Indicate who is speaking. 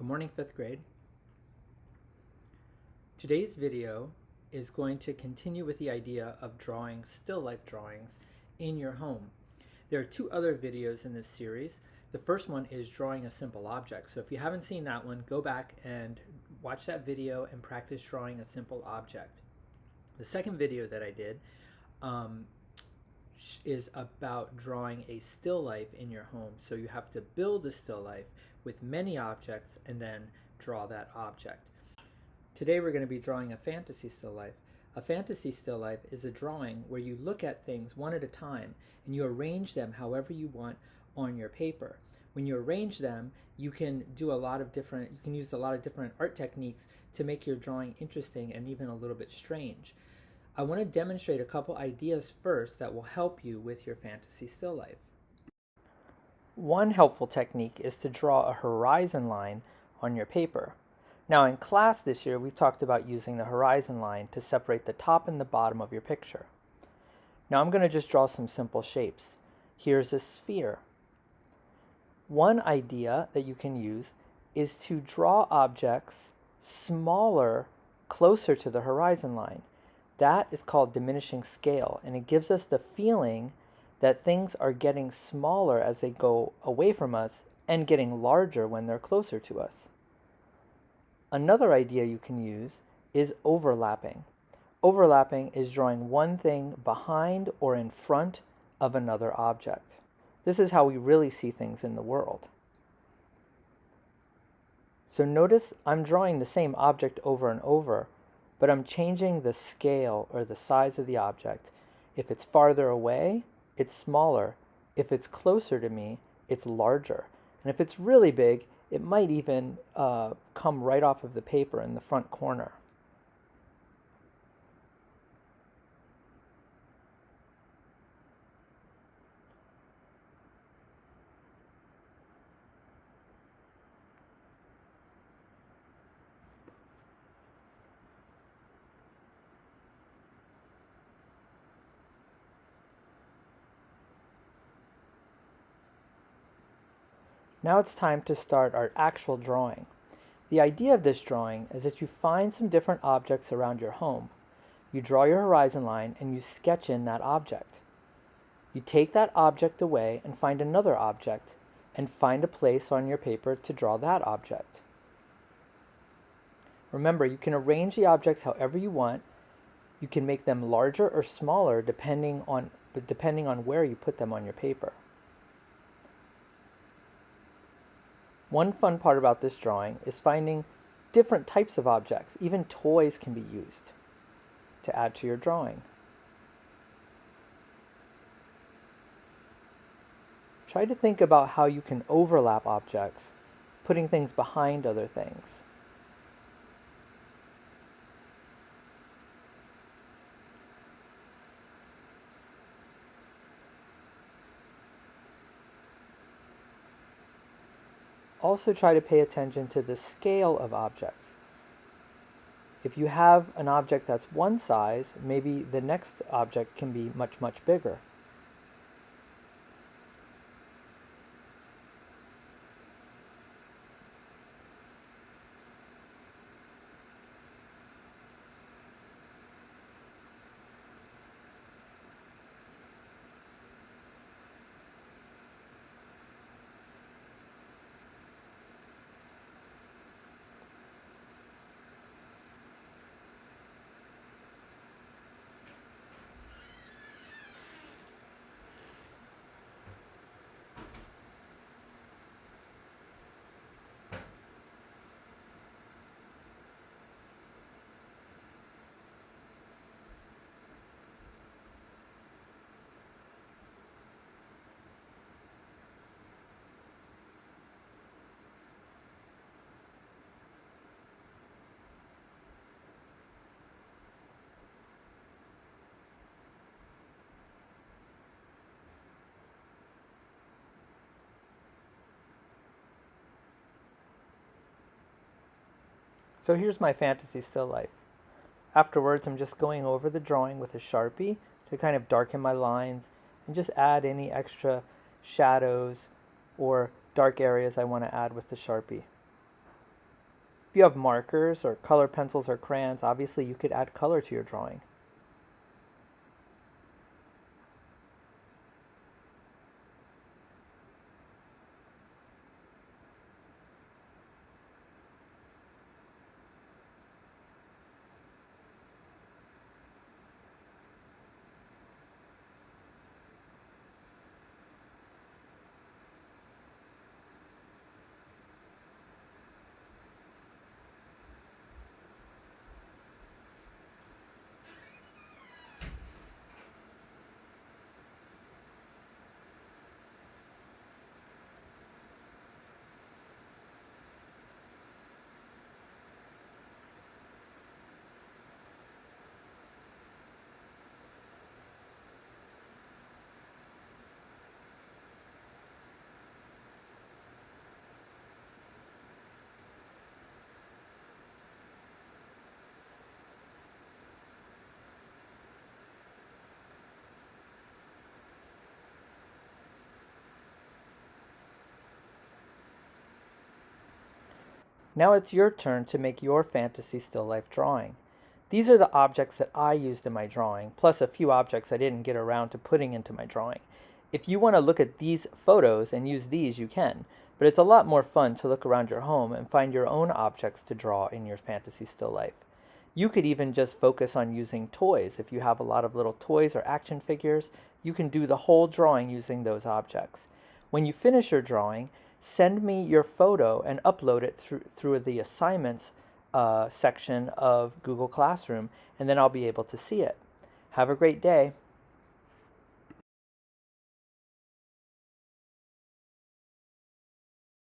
Speaker 1: Good morning, 5th grade. Today's video is going to continue with the idea of drawing still life drawings in your home. There are two other videos in this series. The first one is drawing a simple object. So if you haven't seen that one, go back and watch that video and practice drawing a simple object. The second video that I did is about drawing a still life in your home. So you have to build a still life with many objects and then draw that object. Today we're going to be drawing a fantasy still life. A fantasy still life is a drawing where you look at things one at a time and you arrange them however you want on your paper. When you arrange them, you can use a lot of different art techniques to make your drawing interesting and even a little bit strange. I want to demonstrate a couple ideas first that will help you with your fantasy still life. One helpful technique is to draw a horizon line on your paper. Now in class this year, we talked about using the horizon line to separate the top and the bottom of your picture. Now I'm going to just draw some simple shapes. Here's a sphere. One idea that you can use is to draw objects smaller, closer to the horizon line. That is called diminishing scale, and it gives us the feeling that things are getting smaller as they go away from us and getting larger when they're closer to us. Another idea you can use is overlapping. Overlapping is drawing one thing behind or in front of another object. This is how we really see things in the world. So notice I'm drawing the same object over and over, but I'm changing the scale or the size of the object. If it's farther away, it's smaller. If it's closer to me, it's larger. And if it's really big, it might even come right off of the paper in the front corner. Now it's time to start our actual drawing. The idea of this drawing is that you find some different objects around your home. You draw your horizon line and you sketch in that object. You take that object away and find another object and find a place on your paper to draw that object. Remember, you can arrange the objects however you want. You can make them larger or smaller depending on where you put them on your paper. One fun part about this drawing is finding different types of objects. Even toys can be used to add to your drawing. Try to think about how you can overlap objects, putting things behind other things. Also try to pay attention to the scale of objects. If you have an object that's one size, maybe the next object can be much, much bigger. So here's my fantasy still life. Afterwards, I'm just going over the drawing with a Sharpie to kind of darken my lines and just add any extra shadows or dark areas I want to add with the Sharpie. If you have markers or color pencils or crayons, obviously you could add color to your drawing. Now it's your turn to make your fantasy still life drawing. These are the objects that I used in my drawing, plus a few objects I didn't get around to putting into my drawing. If you want to look at these photos and use these, you can, but it's a lot more fun to look around your home and find your own objects to draw in your fantasy still life. You could even just focus on using toys. If you have a lot of little toys or action figures, you can do the whole drawing using those objects. When you finish your drawing, send me your photo and upload it through the assignments section of Google Classroom, and then I'll be able to see it. Have a great day.